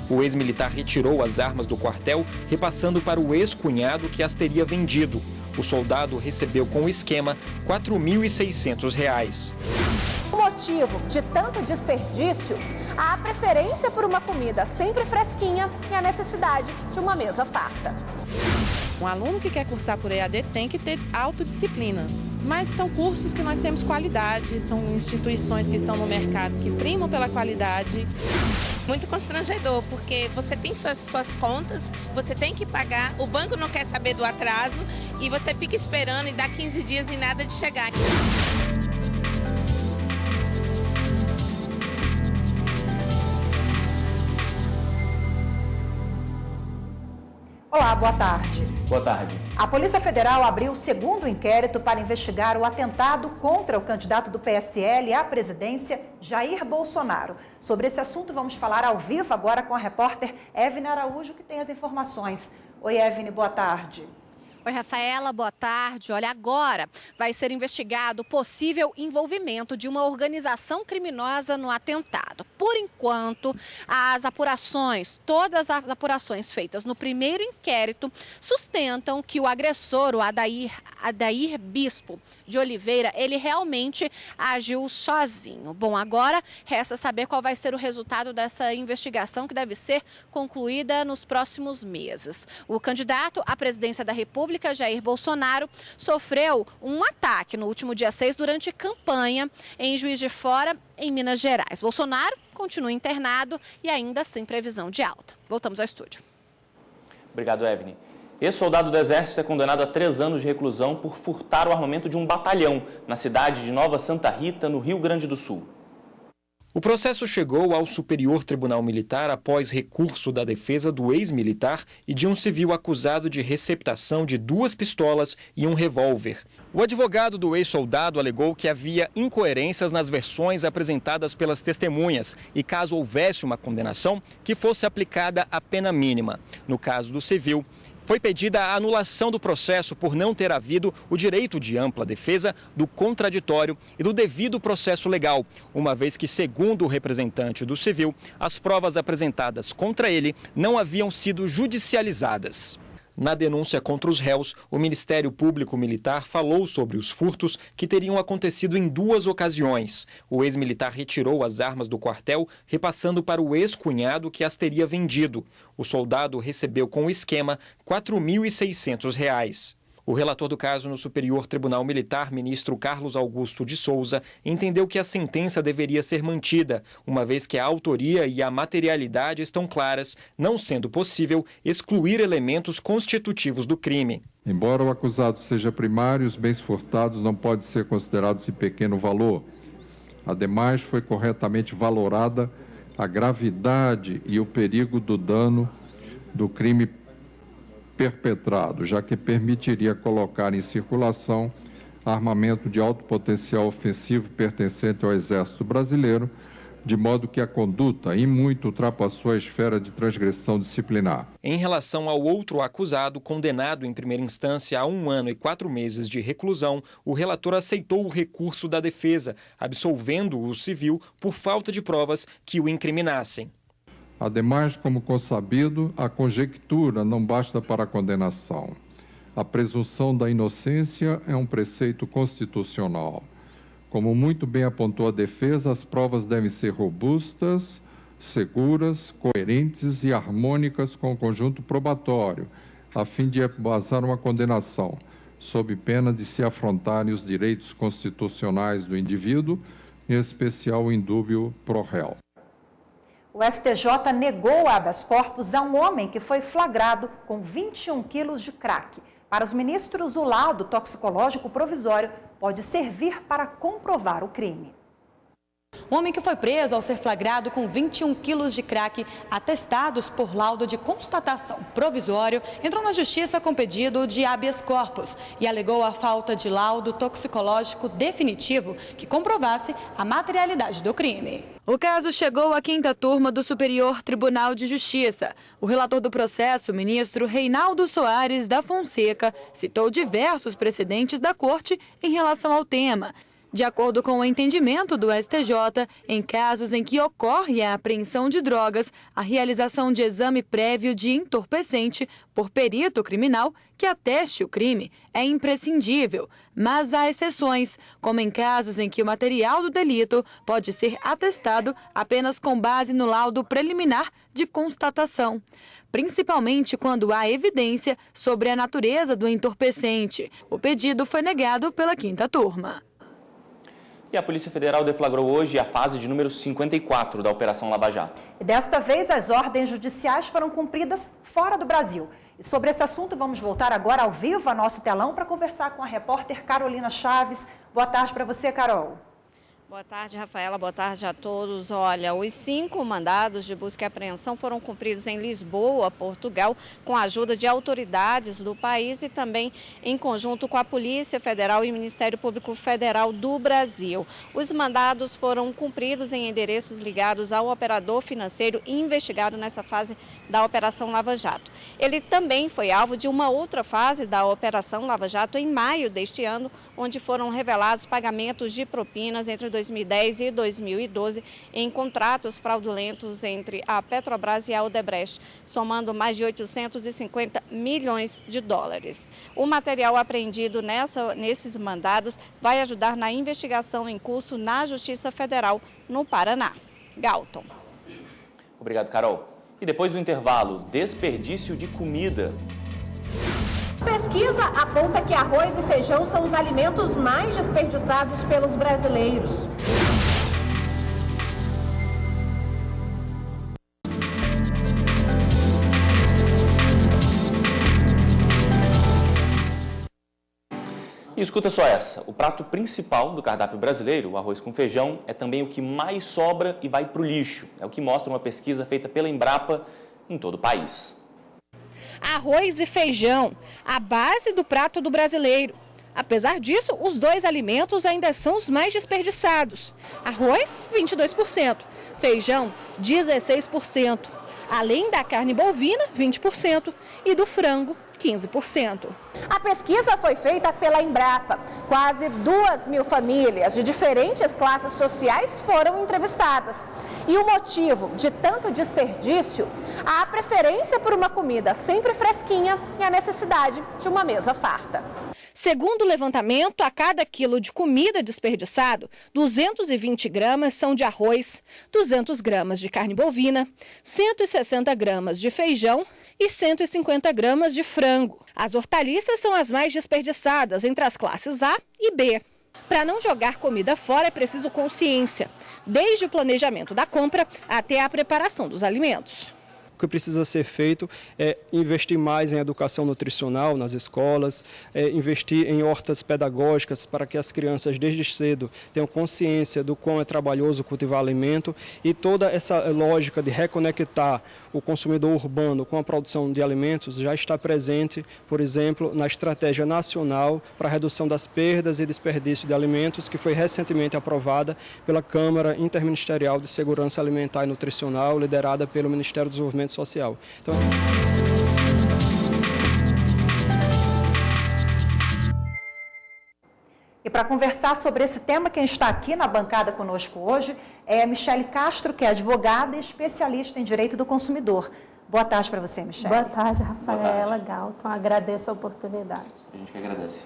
O ex-militar retirou as armas do quartel, repassando para o ex-cunhado que as teria vendido. O soldado recebeu com o esquema R$ 4.600. O motivo de tanto desperdício? A preferência por uma comida sempre fresquinha e a necessidade de uma mesa farta. Um aluno que quer cursar por EAD tem que ter autodisciplina. Mas são cursos que nós temos qualidade, são instituições que estão no mercado que primam pela qualidade. Muito constrangedor, porque você tem suas contas, você tem que pagar, o banco não quer saber do atraso e você fica esperando e dá 15 dias e nada de chegar. Olá, boa tarde. Boa tarde. A Polícia Federal abriu o segundo inquérito para investigar o atentado contra o candidato do PSL à presidência, Jair Bolsonaro. Sobre esse assunto, vamos falar ao vivo agora com a repórter Evne Araújo, que tem as informações. Oi, Evne, boa tarde. Oi, Rafaela, boa tarde. Olha, agora vai ser investigado o possível envolvimento de uma organização criminosa no atentado. Por enquanto, todas as apurações feitas no primeiro inquérito sustentam que o agressor, o Adair Bispo de Oliveira, ele realmente agiu sozinho. Bom, agora resta saber qual vai ser o resultado dessa investigação que deve ser concluída nos próximos meses. O candidato à presidência da República, Jair Bolsonaro, sofreu um ataque no último dia 6 durante campanha em Juiz de Fora, em Minas Gerais. Bolsonaro continua internado e ainda sem previsão de alta. Voltamos ao estúdio. Obrigado, Evne. Ex-soldado do Exército é condenado a 3 anos de reclusão por furtar o armamento de um batalhão na cidade de Nova Santa Rita, no Rio Grande do Sul. O processo chegou ao Superior Tribunal Militar após recurso da defesa do ex-militar e de um civil acusado de receptação de 2 pistolas e um revólver. O advogado do ex-soldado alegou que havia incoerências nas versões apresentadas pelas testemunhas e, caso houvesse uma condenação, que fosse aplicada a pena mínima. No caso do civil, foi pedida a anulação do processo por não ter havido o direito de ampla defesa, do contraditório e do devido processo legal, uma vez que, segundo o representante do civil, as provas apresentadas contra ele não haviam sido judicializadas. Na denúncia contra os réus, o Ministério Público Militar falou sobre os furtos que teriam acontecido em 2 ocasiões. O ex-militar retirou as armas do quartel, repassando para o ex-cunhado que as teria vendido. O soldado recebeu com o esquema R$ 4.600. O relator do caso no Superior Tribunal Militar, ministro Carlos Augusto de Souza, entendeu que a sentença deveria ser mantida, uma vez que a autoria e a materialidade estão claras, não sendo possível excluir elementos constitutivos do crime. Embora o acusado seja primário, os bens furtados não podem ser considerados de pequeno valor. Ademais, foi corretamente valorada a gravidade e o perigo do dano do crime perpetrado, já que permitiria colocar em circulação armamento de alto potencial ofensivo pertencente ao Exército Brasileiro, de modo que a conduta em muito ultrapassou a esfera de transgressão disciplinar. Em relação ao outro acusado, condenado em primeira instância a 1 ano e 4 meses de reclusão, o relator aceitou o recurso da defesa, absolvendo o civil por falta de provas que o incriminassem. Ademais, como consabido, a conjectura não basta para a condenação. A presunção da inocência é um preceito constitucional. Como muito bem apontou a defesa, as provas devem ser robustas, seguras, coerentes e harmônicas com o conjunto probatório, a fim de embasar uma condenação, sob pena de se afrontarem os direitos constitucionais do indivíduo, em especial o indúbio pro réu. O STJ negou habeas corpus a um homem que foi flagrado com 21 quilos de crack. Para os ministros, o laudo toxicológico provisório pode servir para comprovar o crime. O homem que foi preso ao ser flagrado com 21 quilos de crack atestados por laudo de constatação provisório entrou na justiça com pedido de habeas corpus e alegou a falta de laudo toxicológico definitivo que comprovasse a materialidade do crime. O caso chegou à 5ª turma do Superior Tribunal de Justiça. O relator do processo, o ministro Reinaldo Soares da Fonseca, citou diversos precedentes da Corte em relação ao tema. De acordo com o entendimento do STJ, em casos em que ocorre a apreensão de drogas, a realização de exame prévio de entorpecente por perito criminal que ateste o crime é imprescindível, mas há exceções, como em casos em que o material do delito pode ser atestado apenas com base no laudo preliminar de constatação, principalmente quando há evidência sobre a natureza do entorpecente. O pedido foi negado pela 5ª turma. E a Polícia Federal deflagrou hoje a fase de número 54 da Operação Lava Jato. E desta vez, as ordens judiciais foram cumpridas fora do Brasil. E sobre esse assunto, vamos voltar agora ao vivo a nosso telão para conversar com a repórter Carolina Chaves. Boa tarde para você, Carol. Boa tarde, Rafaela. Boa tarde a todos. Olha, os 5 mandados de busca e apreensão foram cumpridos em Lisboa, Portugal, com a ajuda de autoridades do país e também em conjunto com a Polícia Federal e o Ministério Público Federal do Brasil. Os mandados foram cumpridos em endereços ligados ao operador financeiro investigado nessa fase da Operação Lava Jato. Ele também foi alvo de uma outra fase da Operação Lava Jato em maio deste ano, onde foram revelados pagamentos de propinas entre 2010 e 2012 em contratos fraudulentos entre a Petrobras e a Odebrecht, somando mais de 850 milhões de dólares. O material apreendido nesses mandados vai ajudar na investigação em curso na Justiça Federal no Paraná. Galton. Obrigado, Carol. E depois do intervalo, desperdício de comida. Pesquisa aponta que arroz e feijão são os alimentos mais desperdiçados pelos brasileiros. E escuta só essa, o prato principal do cardápio brasileiro, o arroz com feijão, é também o que mais sobra e vai para o lixo. É o que mostra uma pesquisa feita pela Embrapa em todo o país. Arroz e feijão, a base do prato do brasileiro. Apesar disso, os 2 alimentos ainda são os mais desperdiçados. Arroz, 22%, feijão, 16%. Além da carne bovina, 20%, e do frango, 15%. A pesquisa foi feita pela Embrapa. Quase 2.000 famílias de diferentes classes sociais foram entrevistadas. E o motivo de tanto desperdício? A preferência por uma comida sempre fresquinha e a necessidade de uma mesa farta. Segundo o levantamento, a cada quilo de comida desperdiçado, 220 gramas são de arroz, 200 gramas de carne bovina, 160 gramas de feijão e 150 gramas de frango. As hortaliças são as mais desperdiçadas entre as classes A e B. Para não jogar comida fora é preciso consciência, desde o planejamento da compra até a preparação dos alimentos. O que precisa ser feito é investir mais em educação nutricional nas escolas, investir em hortas pedagógicas para que as crianças desde cedo tenham consciência do quão é trabalhoso cultivar alimento e toda essa lógica de reconectar o consumidor urbano com a produção de alimentos já está presente, por exemplo, na Estratégia Nacional para a Redução das Perdas e Desperdício de Alimentos, que foi recentemente aprovada pela Câmara Interministerial de Segurança Alimentar e Nutricional, liderada pelo Ministério do Desenvolvimento Social. Então... E para conversar sobre esse tema, quem está aqui na bancada conosco hoje é a Michele Castro, que é advogada e especialista em direito do consumidor. Boa tarde para você, Michele. Boa tarde, Rafaela, Galton. Agradeço a oportunidade. A gente que agradece.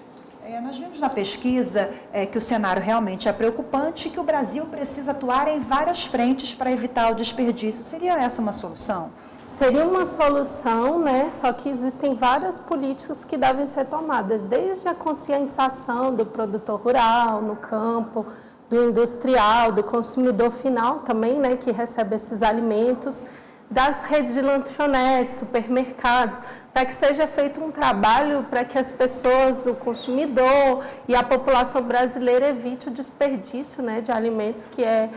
Nós vimos na pesquisa que o cenário realmente é preocupante e que o Brasil precisa atuar em várias frentes para evitar o desperdício. Seria essa uma solução? Seria uma solução, né? Só que existem várias políticas que devem ser tomadas, desde a conscientização do produtor rural, no campo, do industrial, do consumidor final também, né? Que recebe esses alimentos, das redes de lanchonetes, supermercados, para que seja feito um trabalho para que as pessoas, o consumidor e a população brasileira evite o desperdício, né, de alimentos que é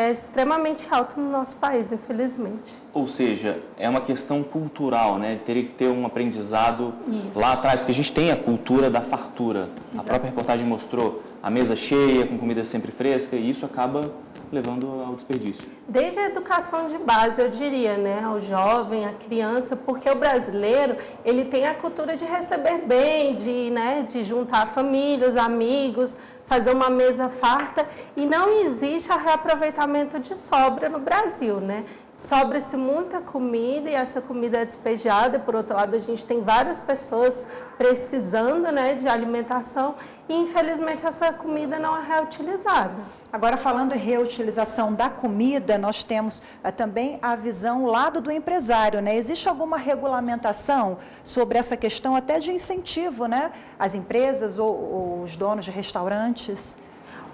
extremamente alto no nosso país, infelizmente. Ou seja, é uma questão cultural, né? Teria que ter um aprendizado lá atrás, porque a gente tem a cultura da fartura. Exato. A própria reportagem mostrou a mesa cheia, com comida sempre fresca, e isso acaba levando ao desperdício. Desde a educação de base, eu diria, né, ao jovem, à criança, porque o brasileiro, ele tem a cultura de receber bem, de juntar a família, os amigos, fazer uma mesa farta, e não existe o reaproveitamento de sobra no Brasil, né? Sobra-se muita comida e essa comida é despejada. Por outro lado, a gente tem várias pessoas precisando, né, de alimentação e, infelizmente, essa comida não é reutilizada. Agora, falando em reutilização da comida, nós temos também a visão, o lado do empresário, né? Existe alguma regulamentação sobre essa questão até de incentivo, né? As empresas ou os donos de restaurantes?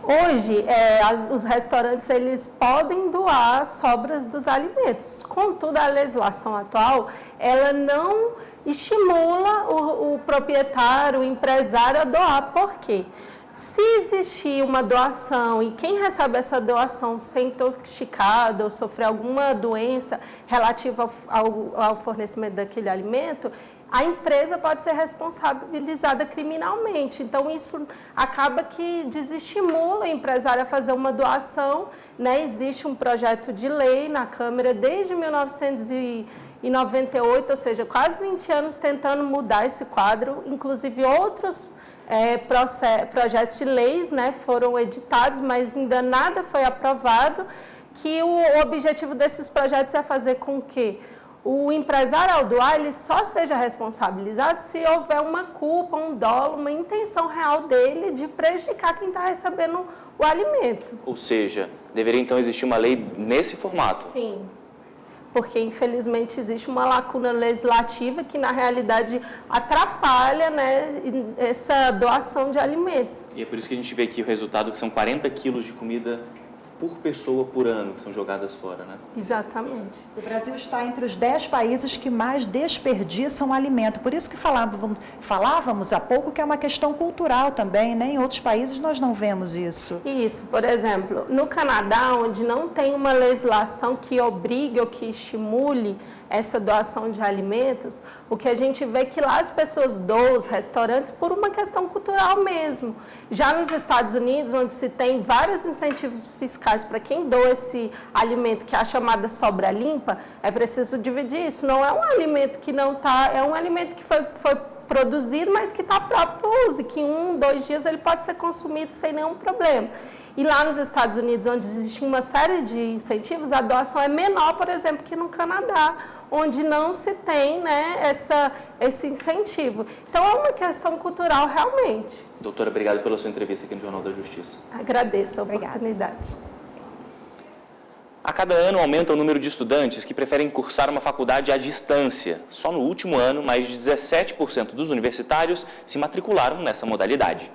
Hoje, os restaurantes eles podem doar sobras dos alimentos. Contudo, a legislação atual, ela não estimula o proprietário, o empresário a doar. Por quê? Se existir uma doação e quem recebe essa doação ser intoxicado ou sofrer alguma doença relativa ao fornecimento daquele alimento, a empresa pode ser responsabilizada criminalmente. Então, isso acaba que desestimula o empresário a fazer uma doação, né? Existe um projeto de lei na Câmara desde 1998, ou seja, quase 20 anos tentando mudar esse quadro. Inclusive, outros projetos de leis, né, foram editados, mas ainda nada foi aprovado, que o objetivo desses projetos é fazer com que o empresário, ao doar, ele só seja responsabilizado se houver uma culpa, um dolo, uma intenção real dele de prejudicar quem está recebendo o alimento. Ou seja, deveria então existir uma lei nesse formato? Sim, porque infelizmente existe uma lacuna legislativa que na realidade atrapalha, né, essa doação de alimentos. E é por isso que a gente vê aqui o resultado, que são 40 quilos de comida por pessoa por ano que são jogadas fora, né? Exatamente. O Brasil está entre os 10 países que mais desperdiçam alimento. Por isso que falávamos há pouco que é uma questão cultural também, né? Em outros países nós não vemos isso. Isso, por exemplo, no Canadá, onde não tem uma legislação que obrigue ou que estimule essa doação de alimentos, o que a gente vê é que lá as pessoas doam os restaurantes por uma questão cultural mesmo. Já nos Estados Unidos, onde se tem vários incentivos fiscais para quem doa esse alimento, que é a chamada sobra limpa, é preciso dividir isso. Não é um alimento que não está, é um alimento que foi produzido, mas que está próprio para uso, e que em 1, 2 dias ele pode ser consumido sem nenhum problema. E lá nos Estados Unidos, onde existe uma série de incentivos, a doação é menor, por exemplo, que no Canadá, onde não se tem, né, esse incentivo. Então, é uma questão cultural realmente. Doutora, obrigado pela sua entrevista aqui no Jornal da Justiça. Agradeço a oportunidade. A cada ano aumenta o número de estudantes que preferem cursar uma faculdade à distância. Só no último ano, mais de 17% dos universitários se matricularam nessa modalidade.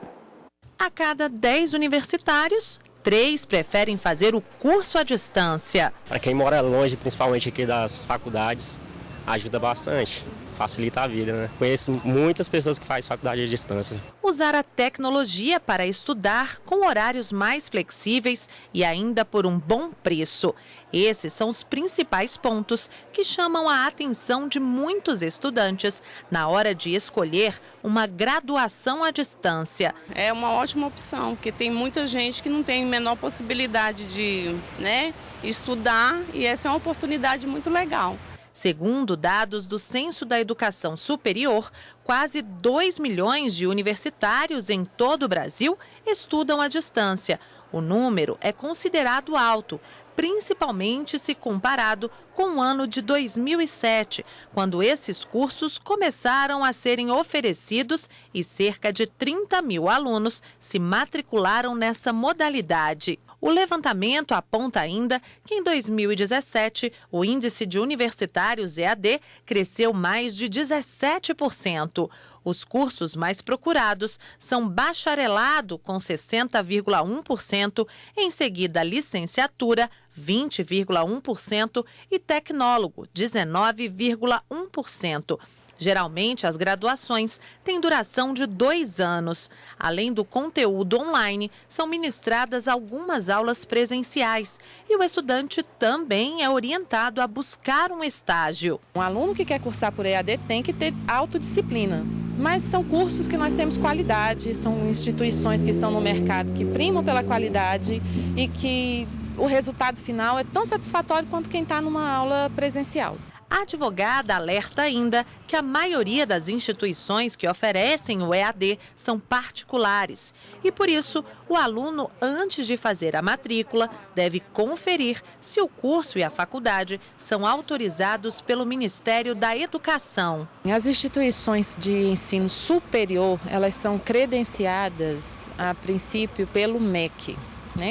A cada 10 universitários, 3 preferem fazer o curso à distância. Para quem mora longe, principalmente aqui das faculdades, ajuda bastante, facilita a vida, né? Conheço muitas pessoas que fazem faculdade à distância. Usar a tecnologia para estudar com horários mais flexíveis e ainda por um bom preço. Esses são os principais pontos que chamam a atenção de muitos estudantes na hora de escolher uma graduação à distância. É uma ótima opção, porque tem muita gente que não tem a menor possibilidade de, né, estudar, e essa é uma oportunidade muito legal. Segundo dados do Censo da Educação Superior, quase 2 milhões de universitários em todo o Brasil estudam à distância. O número é considerado alto, principalmente se comparado com o ano de 2007, quando esses cursos começaram a serem oferecidos e cerca de 30 mil alunos se matricularam nessa modalidade. O levantamento aponta ainda que em 2017 o índice de universitários EAD cresceu mais de 17%. Os cursos mais procurados são bacharelado, com 60,1%, em seguida licenciatura, 20,1% e tecnólogo, 19,1%. Geralmente, as graduações têm duração de 2 anos. Além do conteúdo online, são ministradas algumas aulas presenciais e o estudante também é orientado a buscar um estágio. Um aluno que quer cursar por EAD tem que ter autodisciplina. Mas são cursos que nós temos qualidade, são instituições que estão no mercado que primam pela qualidade e que o resultado final é tão satisfatório quanto quem está numa aula presencial. A advogada alerta ainda que a maioria das instituições que oferecem o EAD são particulares e, por isso, o aluno, antes de fazer a matrícula, deve conferir se o curso e a faculdade são autorizados pelo Ministério da Educação. As instituições de ensino superior, elas são credenciadas, a princípio, pelo MEC.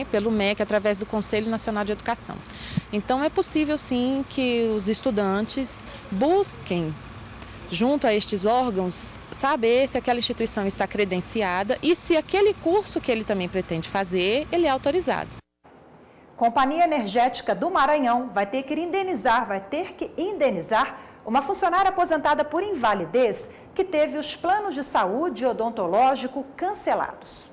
Pelo MEC, através do Conselho Nacional de Educação. Então, é possível, sim, que os estudantes busquem, junto a estes órgãos, saber se aquela instituição está credenciada e se aquele curso que ele também pretende fazer, ele é autorizado. Companhia Energética do Maranhão vai ter que indenizar uma funcionária aposentada por invalidez que teve os planos de saúde e odontológico cancelados.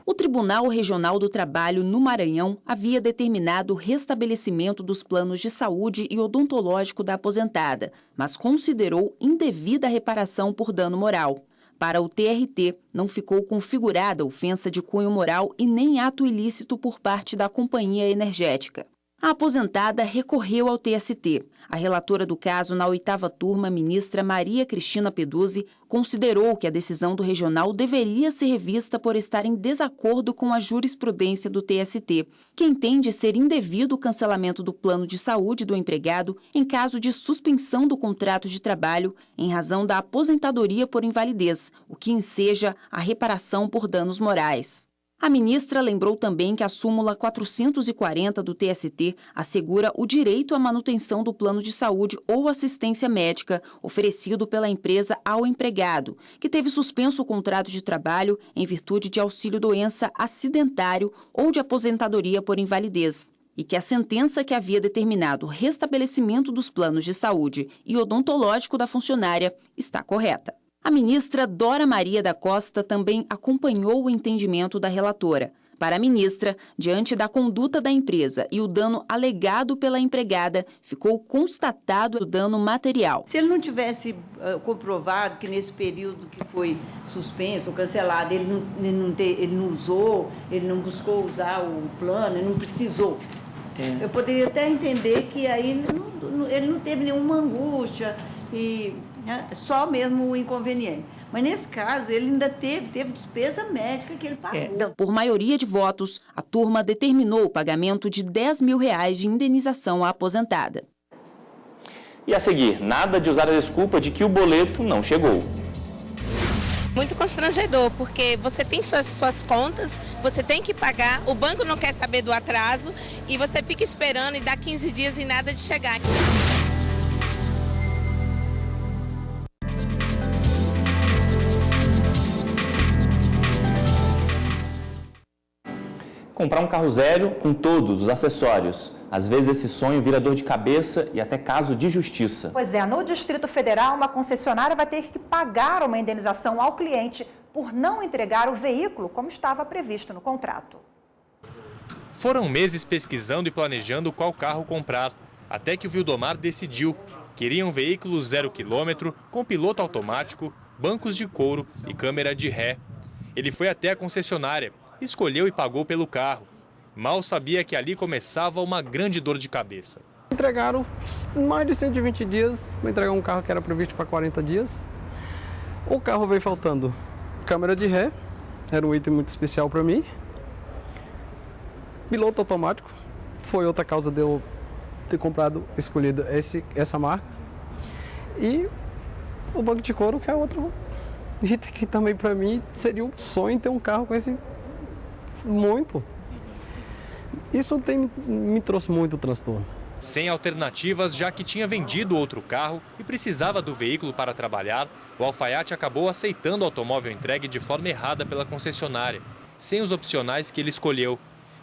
O Tribunal Regional do Trabalho no Maranhão havia determinado o restabelecimento dos planos de saúde e odontológico da aposentada, mas considerou indevida a reparação por dano moral. Para o TRT, não ficou configurada ofensa de cunho moral e nem ato ilícito por parte da companhia energética. A aposentada recorreu ao TST. A relatora do caso na 8ª turma, ministra Maria Cristina Peduzzi, considerou que a decisão do regional deveria ser revista por estar em desacordo com a jurisprudência do TST, que entende ser indevido o cancelamento do plano de saúde do empregado em caso de suspensão do contrato de trabalho em razão da aposentadoria por invalidez, o que enseja a reparação por danos morais. A ministra lembrou também que a súmula 440 do TST assegura o direito à manutenção do plano de saúde ou assistência médica oferecido pela empresa ao empregado, que teve suspenso o contrato de trabalho em virtude de auxílio-doença acidentário ou de aposentadoria por invalidez, e que a sentença que havia determinado o restabelecimento dos planos de saúde e odontológico da funcionária está correta. A ministra Dora Maria da Costa também acompanhou o entendimento da relatora. Para a ministra, diante da conduta da empresa e o dano alegado pela empregada, ficou constatado o dano material. Se ele não tivesse comprovado que nesse período que foi suspenso ou cancelado, ele não usou, ele não buscou usar o plano, ele não precisou. Eu poderia até entender que aí ele não teve nenhuma angústia e só mesmo o inconveniente. Mas nesse caso, ele ainda teve despesa médica que ele pagou. Por maioria de votos, a turma determinou o pagamento de R$10 mil de indenização à aposentada. E a seguir, nada de usar a desculpa de que o boleto não chegou. Muito constrangedor, porque você tem suas contas, você tem que pagar, o banco não quer saber do atraso e você fica esperando e dá 15 dias e nada de chegar. Comprar um carro zero com todos os acessórios. Às vezes esse sonho vira dor de cabeça e até caso de justiça. Pois é, no Distrito Federal, uma concessionária vai ter que pagar uma indenização ao cliente por não entregar o veículo como estava previsto no contrato. Foram meses pesquisando e planejando qual carro comprar, até que o Vildomar decidiu. Queria um veículo 0 km, com piloto automático, bancos de couro e câmera de ré. Ele foi até a concessionária, escolheu e pagou pelo carro. Mal sabia que ali começava uma grande dor de cabeça. Entregaram mais de 120 dias, para entregar um carro que era previsto para 40 dias. O carro veio faltando câmera de ré, era um item muito especial para mim. Piloto automático, foi outra causa de eu ter escolhido essa marca. E o banco de couro, que é outro item que também para mim seria um sonho ter um carro com esse muito. Isso me trouxe muito transtorno. Sem alternativas, já que tinha vendido outro carro e precisava do veículo para trabalhar, o alfaiate acabou aceitando o automóvel entregue de forma errada pela concessionária, sem os opcionais que ele escolheu.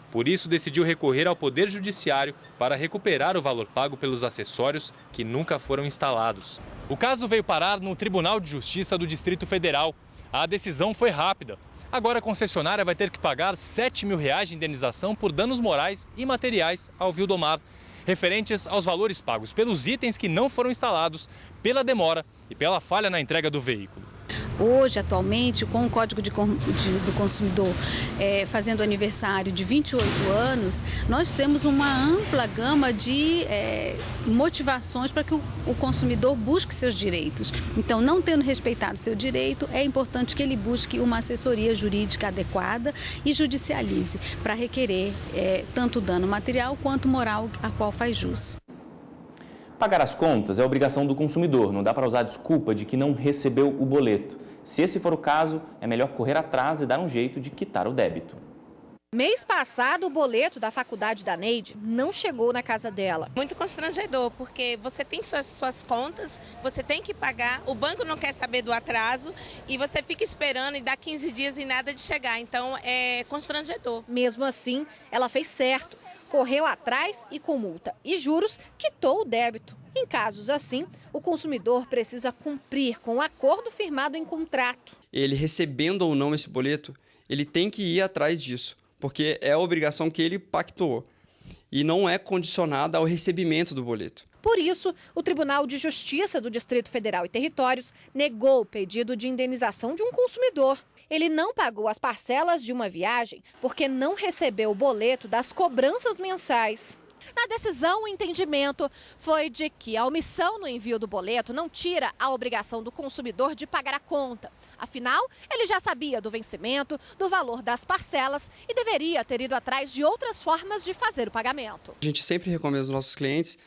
Por isso, decidiu recorrer ao Poder Judiciário para recuperar o valor pago pelos acessórios que nunca foram instalados. O caso veio parar no Tribunal de Justiça do Distrito Federal. A decisão foi rápida. Agora a concessionária vai ter que pagar R$7 mil de indenização por danos morais e materiais ao Vildomar, referentes aos valores pagos pelos itens que não foram instalados, pela demora e pela falha na entrega do veículo. Hoje, atualmente, com o Código do Consumidor fazendo aniversário de 28 anos, nós temos uma ampla gama de motivações para que o consumidor busque seus direitos. Então, não tendo respeitado seu direito, é importante que ele busque uma assessoria jurídica adequada e judicialize para requerer tanto dano material quanto moral a qual faz jus. Pagar as contas é obrigação do consumidor, não dá para usar a desculpa de que não recebeu o boleto. Se esse for o caso, é melhor correr atrás e dar um jeito de quitar o débito. Mês passado, o boleto da faculdade da Neide não chegou na casa dela. Muito constrangedor, porque você tem suas contas, você tem que pagar, o banco não quer saber do atraso e você fica esperando e dá 15 dias e nada de chegar. Então, é constrangedor. Mesmo assim, ela fez certo. Correu atrás e com multa e juros quitou o débito. Em casos assim, o consumidor precisa cumprir com o acordo firmado em contrato. Ele recebendo ou não esse boleto, ele tem que ir atrás disso, porque é a obrigação que ele pactuou e não é condicionada ao recebimento do boleto. Por isso, o Tribunal de Justiça do Distrito Federal e Territórios negou o pedido de indenização de um consumidor. Ele não pagou as parcelas de uma viagem porque não recebeu o boleto das cobranças mensais. Na decisão, o entendimento foi de que a omissão no envio do boleto não tira a obrigação do consumidor de pagar a conta. Afinal, ele já sabia do vencimento, do valor das parcelas e deveria ter ido atrás de outras formas de fazer o pagamento. A gente sempre recomenda aos nossos clientes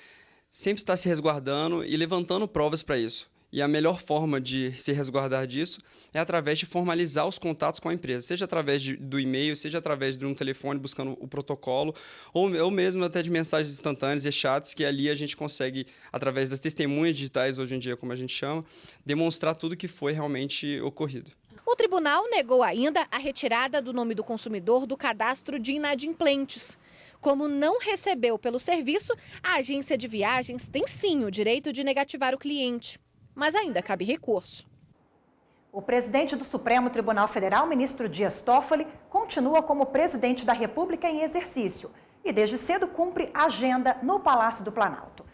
sempre estar se resguardando e levantando provas para isso. E a melhor forma de se resguardar disso é através de formalizar os contatos com a empresa, seja através do e-mail, seja através de um telefone buscando o protocolo, ou mesmo até de mensagens instantâneas e chats, que ali a gente consegue, através das testemunhas digitais, hoje em dia, como a gente chama, demonstrar tudo que foi realmente ocorrido. O tribunal negou ainda a retirada do nome do consumidor do cadastro de inadimplentes. Como não recebeu pelo serviço, a agência de viagens tem sim o direito de negativar o cliente. Mas ainda cabe recurso. O presidente do Supremo Tribunal Federal, ministro Dias Toffoli, continua como presidente da República em exercício e desde cedo cumpre agenda no Palácio do Planalto.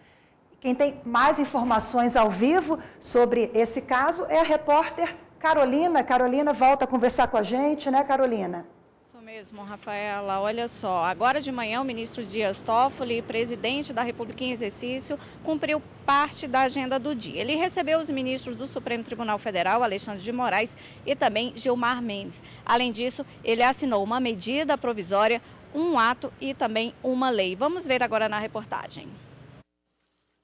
Quem tem mais informações ao vivo sobre esse caso é a repórter Carolina. Carolina volta a conversar com a gente, né, Carolina? Isso mesmo, Rafaela. Olha só, agora de manhã o ministro Dias Toffoli, presidente da República em exercício, cumpriu parte da agenda do dia. Ele recebeu os ministros do Supremo Tribunal Federal, Alexandre de Moraes e também Gilmar Mendes. Além disso, ele assinou uma medida provisória, um ato e também uma lei. Vamos ver agora na reportagem.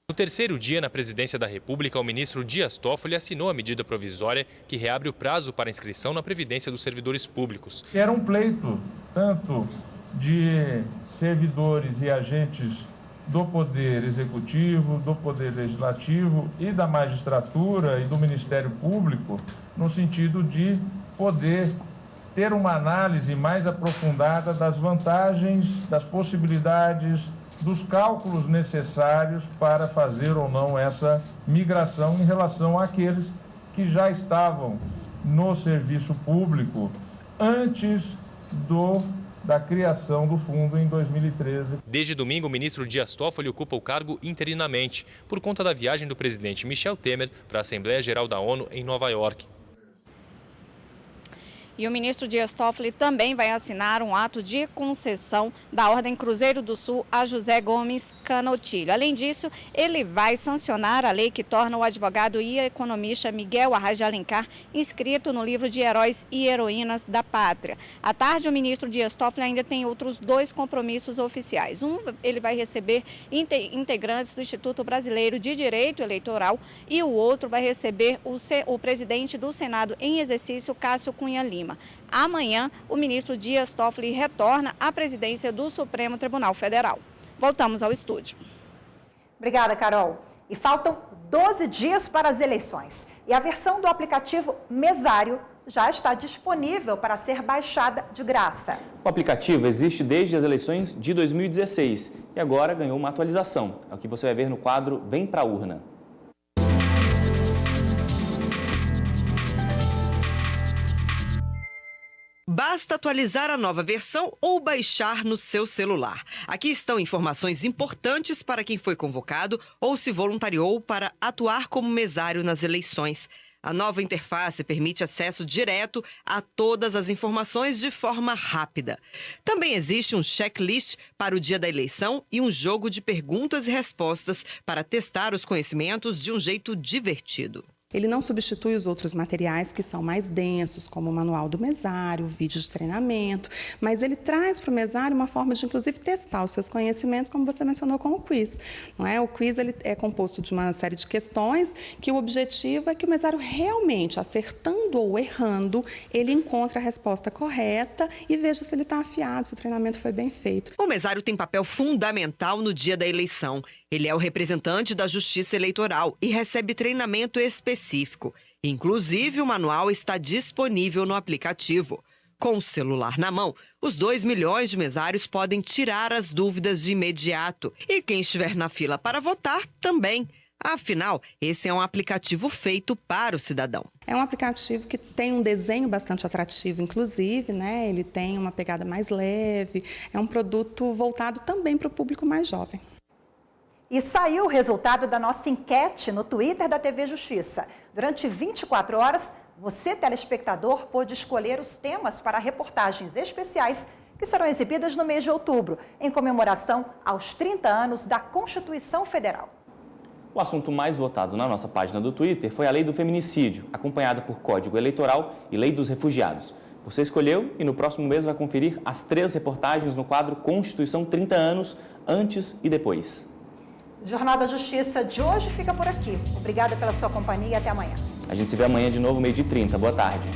No terceiro dia na presidência da República, o ministro Dias Toffoli assinou a medida provisória que reabre o prazo para inscrição na Previdência dos servidores públicos. Era um pleito tanto de servidores e agentes do Poder Executivo, do Poder Legislativo e da magistratura e do Ministério Público, no sentido de poder ter uma análise mais aprofundada das vantagens, das possibilidades, dos cálculos necessários para fazer ou não essa migração em relação àqueles que já estavam no serviço público antes da criação do fundo em 2013. Desde domingo, o ministro Dias Toffoli ocupa o cargo interinamente, por conta da viagem do presidente Michel Temer para a Assembleia Geral da ONU em Nova York. E o ministro Dias Toffoli também vai assinar um ato de concessão da Ordem Cruzeiro do Sul a José Gomes Canotilho. Além disso, ele vai sancionar a lei que torna o advogado e economista Miguel Arraes de Alencar inscrito no livro de Heróis e Heroínas da Pátria. À tarde, o ministro Dias Toffoli ainda tem outros 2 compromissos oficiais. Ele vai receber integrantes do Instituto Brasileiro de Direito Eleitoral e o outro vai receber o presidente do Senado em exercício, Cássio Cunha Lima. Amanhã, o ministro Dias Toffoli retorna à presidência do Supremo Tribunal Federal. Voltamos ao estúdio. Obrigada, Carol. E faltam 12 dias para as eleições. E a versão do aplicativo Mesário já está disponível para ser baixada de graça. O aplicativo existe desde as eleições de 2016 e agora ganhou uma atualização. É o que você vai ver no quadro Vem pra Urna. Basta atualizar a nova versão ou baixar no seu celular. Aqui estão informações importantes para quem foi convocado ou se voluntariou para atuar como mesário nas eleições. A nova interface permite acesso direto a todas as informações de forma rápida. Também existe um checklist para o dia da eleição e um jogo de perguntas e respostas para testar os conhecimentos de um jeito divertido. Ele não substitui os outros materiais que são mais densos, como o manual do mesário, o vídeo de treinamento, mas ele traz para o mesário uma forma de, inclusive, testar os seus conhecimentos, como você mencionou com o quiz. Não é? O quiz ele é composto de uma série de questões que o objetivo é que o mesário realmente, acertando ou errando, ele encontre a resposta correta e veja se ele está afiado, se o treinamento foi bem feito. O mesário tem papel fundamental no dia da eleição. Ele é o representante da Justiça Eleitoral e recebe treinamento específico. Inclusive, o manual está disponível no aplicativo. Com o celular na mão, os 2 milhões de mesários podem tirar as dúvidas de imediato. E quem estiver na fila para votar, também. Afinal, esse é um aplicativo feito para o cidadão. É um aplicativo que tem um desenho bastante atrativo, inclusive, né? Ele tem uma pegada mais leve, é um produto voltado também para o público mais jovem. E saiu o resultado da nossa enquete no Twitter da TV Justiça. Durante 24 horas, você, telespectador, pôde escolher os temas para reportagens especiais que serão exibidas no mês de outubro, em comemoração aos 30 anos da Constituição Federal. O assunto mais votado na nossa página do Twitter foi a lei do feminicídio, acompanhada por Código Eleitoral e Lei dos Refugiados. Você escolheu e no próximo mês vai conferir as 3 reportagens no quadro Constituição 30 anos, antes e depois. O Jornal da Justiça de hoje fica por aqui. Obrigada pela sua companhia e até amanhã. A gente se vê amanhã de novo, 12h30. Boa tarde.